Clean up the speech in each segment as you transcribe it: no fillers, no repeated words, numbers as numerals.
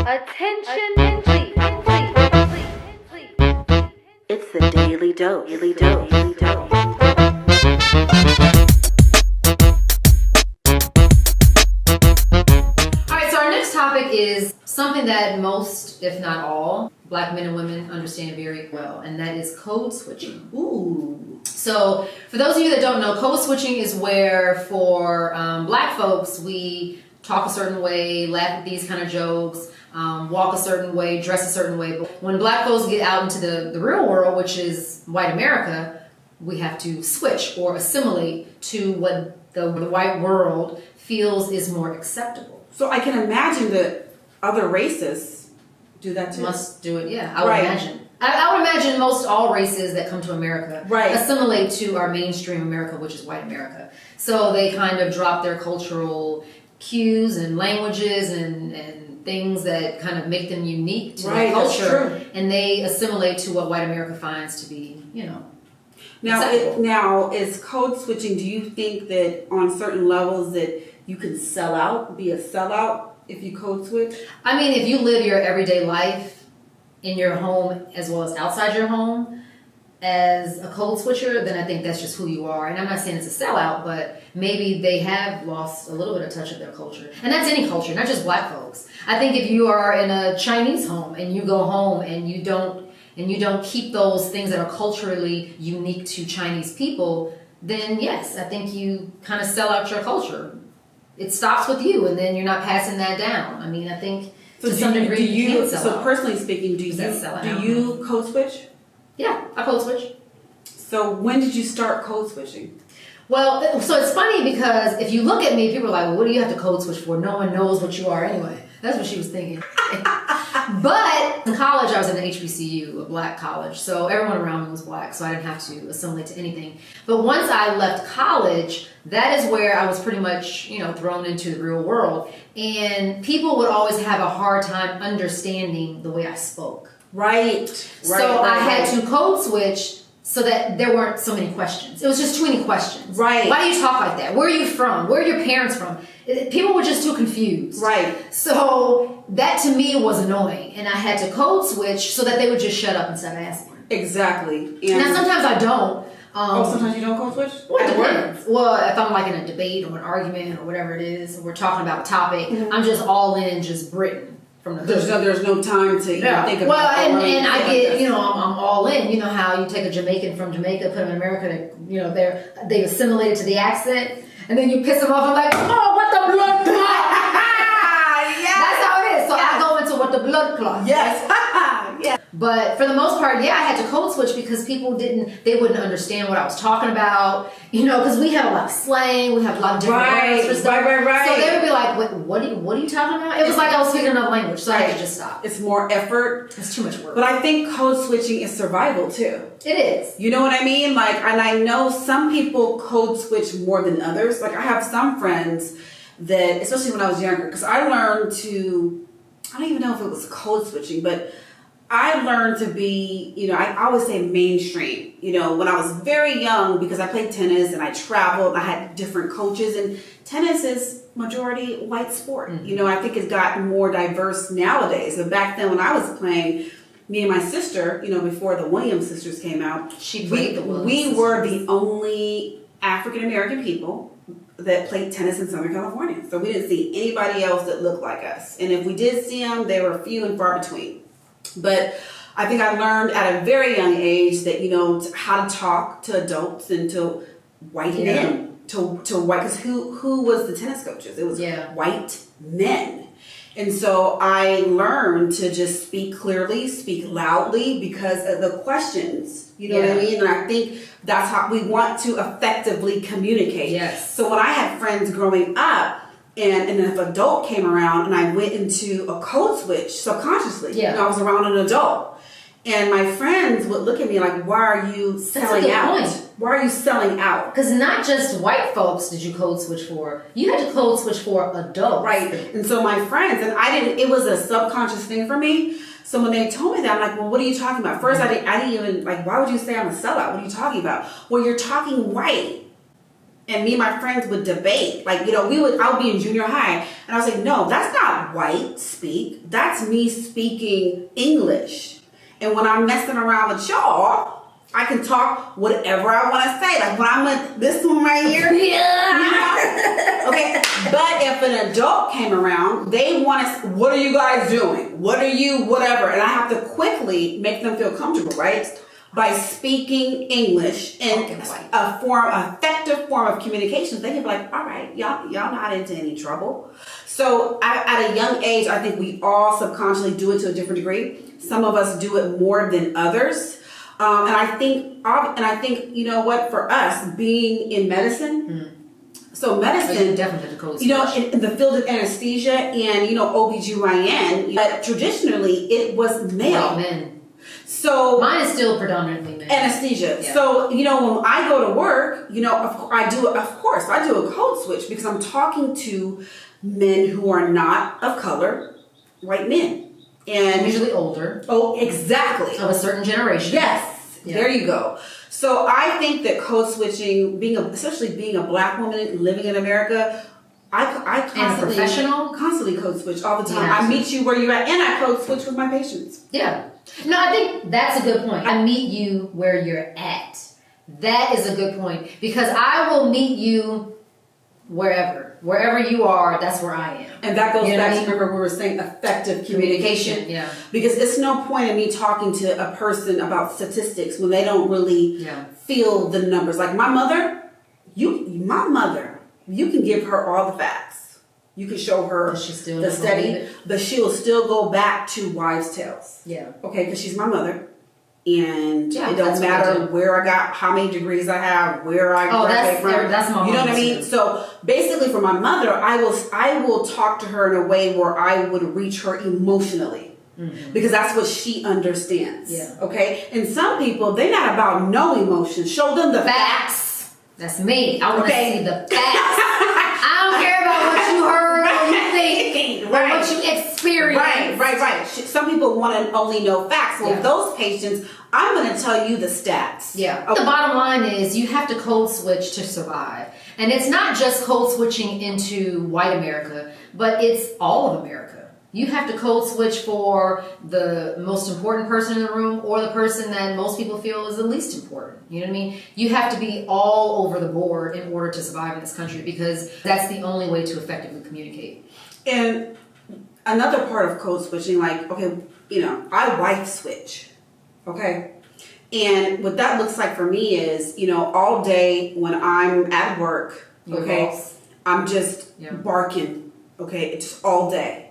Attention, please. It's the Daily Dose. Daily Dose. Daily Dose. Alright, so our next topic is something that most, if not all, Black men and women understand very well, and that is code switching. Ooh. So, for those of you that don't know, code switching is where for Black folks, we talk a certain way, laugh at these kind of jokes, walk a certain way, dress a certain way. But when Black folks get out into the real world, which is white America, we have to switch or assimilate to what the white world feels is more acceptable. So I can imagine that other races do that too. Must do it, yeah. I would imagine. I would imagine most all races that come to America assimilate to our mainstream America, which is white America. So they kind of drop their cultural cues and languages and things that kind of make them unique to their culture, and they assimilate to what white America finds to be, Now, is code switching, do you think that on certain levels that you can sell out, be a sellout if you code switch? I mean, if you live your everyday life in your home as well as outside your home as a code switcher, then I think that's just who you are. And I'm not saying it's a sellout, but maybe they have lost a little bit of touch of their culture. And that's any culture, not just Black folks. I think if you are in a Chinese home and you go home and you don't keep those things that are culturally unique to Chinese people, then yes, I think you kind of sell out your culture. It stops with you, and then you're not passing that down. I mean, I think to some degree you can sell out. So personally speaking, do you code switch? Yeah, I code switch. So when did you start code switching? Well, so it's funny because if you look at me, people are like, well, what do you have to code switch for? No one knows what you are anyway. That's what she was thinking. But in college, I was in an HBCU, a Black college, so everyone around me was Black, so I didn't have to assimilate to anything. But once I left college, that is where I was pretty much, thrown into the real world. And people would always have a hard time understanding the way I spoke. So I had to code switch so that there weren't so many questions. It was just too many questions. Right. Why do you talk like that? Where are you from? Where are your parents from? People were just too confused. Right. So that to me was annoying. And I had to code switch so that they would just shut up and stop asking. Exactly. And now sometimes I don't. Sometimes you don't code switch? Well, it depends. Well, if I'm like in a debate or an argument or whatever it is, we're talking about a topic, I'm just all in, just Britain. There's no time to even think about. Well, and I get, I'm all in. You know how you take a Jamaican from Jamaica, put them in America, they assimilated to the accent, and then you piss them off. I'm like, oh, what the blood clot? That's how it is. So I go into what the blood clot. Yes. Yeah. But for the most part, I had to code switch because people wouldn't understand what I was talking about, because we have a lot of slang, we have a lot of different words for stuff. Right. So they would be like, what are you talking about? It was like I was speaking another language, so I had to just stop. It's more effort. It's too much work. But I think code switching is survival too. It is. You know what I mean? And I know some people code switch more than others. Like I have some friends that, especially when I was younger, because I learned I don't even know if it was code switching, but I learned to be, I always say mainstream, when I was very young, because I played tennis and I traveled and I had different coaches, and tennis is majority white sport. Mm-hmm. I think it's gotten more diverse nowadays. But back then when I was playing, me and my sister, before the Williams sisters came out, we were the only African American people that played tennis in Southern California. So we didn't see anybody else that looked like us. And if we did see them, they were few and far between. But I think I learned at a very young age that, how to talk to adults and to white men, to white, because who was the tennis coaches? It was white men. And so I learned to just speak clearly, speak loudly because of the questions, what I mean? And I think that's how we want to effectively communicate. Yes. So when I had friends growing up, and if an adult came around and I went into a code switch subconsciously, I was around an adult. And my friends would look at me like, why are you selling out? Why are you selling out? Because not just white folks did you code switch for. You had to code switch for adults. Right. And so my friends, it was a subconscious thing for me. So when they told me that, I'm like, well, what are you talking about? First, I didn't even, why would you say I'm a sellout? What are you talking about? Well, you're talking white. And me and my friends would debate. Like, I would be in junior high. And I was like, no, that's not white speak. That's me speaking English. And when I'm messing around with y'all, I can talk whatever I want to say. Like when I'm with this one right here. Yeah. Okay. But if an adult came around, they want to, what are you guys doing? What are you, whatever. And I have to quickly make them feel comfortable, right? By speaking English in a effective form of communication, they can be like, all right, y'all not into any trouble. So at a young age, I think we all subconsciously do it to a different degree. Some of us do it more than others. And I think, you know what, for us being in medicine, so medicine, in the field of anesthesia and, OBGYN, but traditionally it was male. White men. So mine is still predominantly male. Anesthesia. Yeah. So, when I go to work, I do a code switch because I'm talking to men who are not of color, white men. And usually older. Oh, exactly. Of a certain generation. Yes. Yeah. There you go. So I think that code switching, especially being a black woman living in America, I constantly code switch all the time. Yeah, I meet you where you're at, and I code switch with my patients. Yeah. No, I think that's a good point. I meet you where you're at. That is a good point because I will meet you wherever you are. That's where I am. And that goes back to, remember we were saying effective communication. Yeah. Because it's no point in me talking to a person about statistics when they don't really feel the numbers. Like my mother, you can give her all the facts. You can show her the study, but she will still go back to wives' tales. Yeah. Okay, because she's my mother. And it don't matter where I got, how many degrees I have, where I graduated from. That's my mom. You know what I mean? So basically, for my mother, I will talk to her in a way where I would reach her emotionally, because that's what she understands. Yeah. Okay. And some people, they're not about no emotion. Show them the facts. That's me. I want to see the facts. I don't care about what you heard or you think or what you experienced. Right. Some people want to only know facts. Well, those patients, I'm going to tell you the stats. Yeah. Okay. The bottom line is you have to code switch to survive. And it's not just code switching into white America, but it's all of America. You have to code switch for the most important person in the room or the person that most people feel is the least important. You know what I mean? You have to be all over the board in order to survive in this country because that's the only way to effectively communicate. And another part of code switching, like, okay, I wife switch, okay? And what that looks like for me is, all day when I'm at work, okay, I'm just barking, okay, it's just all day.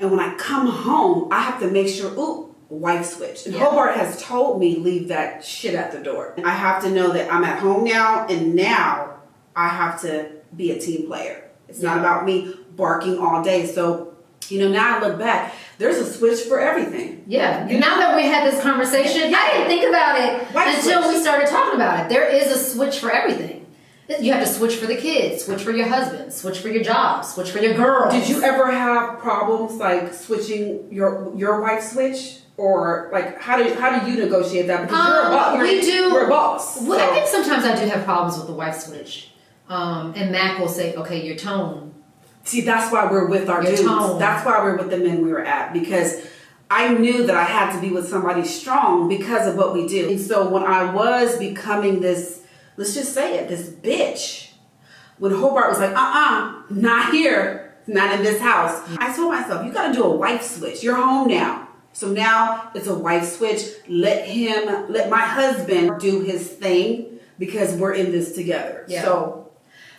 And when I come home, I have to make sure, wife switch. And Hobart has told me, leave that shit at the door. I have to know that I'm at home now, and now I have to be a team player. It's not about me barking all day. So, now I look back, there's a switch for everything. Yeah. Now that we had this conversation, I didn't think about it until we started talking about it. There is a switch for everything. You have to switch for the kids, switch for your husband, switch for your job, switch for your girls. Did you ever have problems like switching your wife switch? Or like how do you negotiate that? Because you're a boss. You're a boss. Well, I think sometimes I do have problems with the wife switch. And Mac will say, okay, your tone. See, that's why we're with our dudes. Tone. That's why we're with the men we were at, because I knew that I had to be with somebody strong because of what we do. And so when I was becoming this, let's just say it, this bitch, when Hobart was like, not here, not in this house, I told myself, you got to do a wife switch. You're home now. So now it's a wife switch. Let my husband do his thing because we're in this together. Yeah. So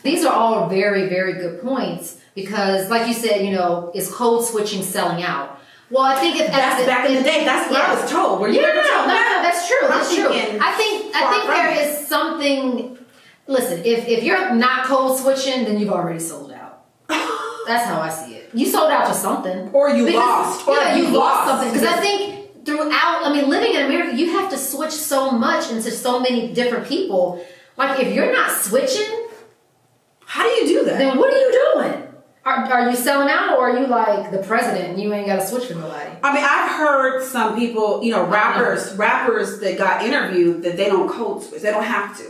these are all very, very good points because like you said, is code switching selling out? Well, I think that's back in the day. That's what I was told. Were you ever told that? That's true. That's true. I think there is something. Listen, if you're not code switching, then you've already sold out. That's how I see it. You sold out to something, or you lost. You lost something. Because I think living in America, you have to switch so much into so many different people. Like if you're not switching, how do you do that? Then what are you doing? Are you selling out, or are you like the president and you ain't got to switch for nobody? I mean, I've heard some people, rappers that got interviewed that they don't code switch. They don't have to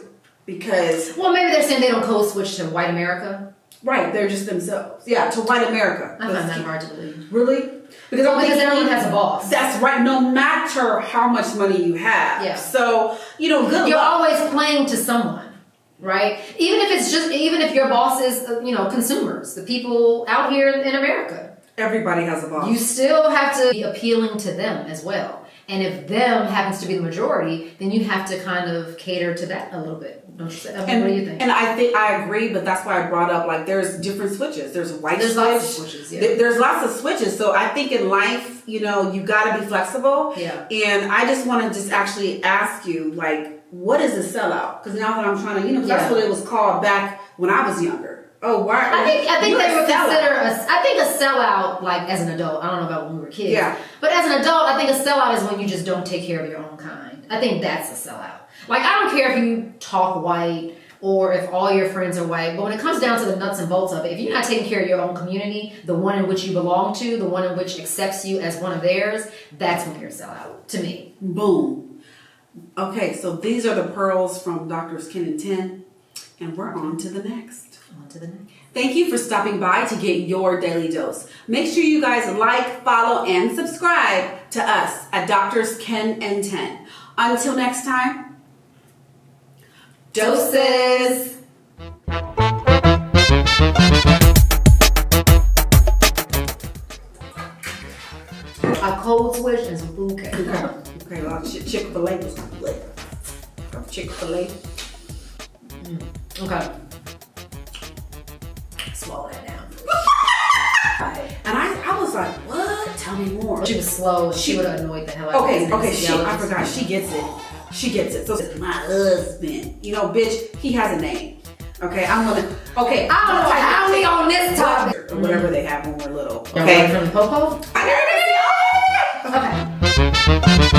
because well, maybe they're saying they don't code switch to white America. right, they're just themselves. Yeah, to white America. I find that hard to believe. Really? Because everyone has a boss. That's right. No matter how much money you have. Yeah. So good You're luck. always playing to someone, right? Even if your boss is consumers, the people out here in America. Everybody has a boss. You still have to be appealing to them as well. And if them happens to be the majority, then you have to kind of cater to that a little bit. Don't you say? What do you think? And I agree, but that's why I brought up there's different switches. There's white switch. Lots of switches. Yeah. There's lots of switches. So I think in life, you got to be flexible. Yeah. And I just want to just actually ask you, what is a sellout? Because now that I'm trying to, that's what it was called back when I was younger. Oh, why? I think they would consider a sellout as an adult. I don't know about when we were kids. Yeah. But as an adult, I think a sellout is when you just don't take care of your own kind. I think that's a sellout. I don't care if you talk white or if all your friends are white, but when it comes down to the nuts and bolts of it, if you're not taking care of your own community, the one in which you belong to, the one in which accepts you as one of theirs, that's when you're a sellout, to me. Boom. Okay, so these are the pearls from Doctors Ken and 10, and we're on to the next. Thank you for stopping by to get your daily dose. Make sure you guys like, follow, and subscribe to us at Doctors Ken and 10. Until next time, doses. A cold switch and some food cake. Okay, well, Chick-fil-A was lit. Chick-fil-A. Okay. Swallow that down. And I was like, what? Tell me more. She was slow. She would have annoyed the hell out of me. Okay, I forgot. She gets it. She gets it. So my husband, bitch, he has a name. Okay, I don't know how we on this topic. Or whatever they have when we're little. Okay. From the popo? I never see. Okay.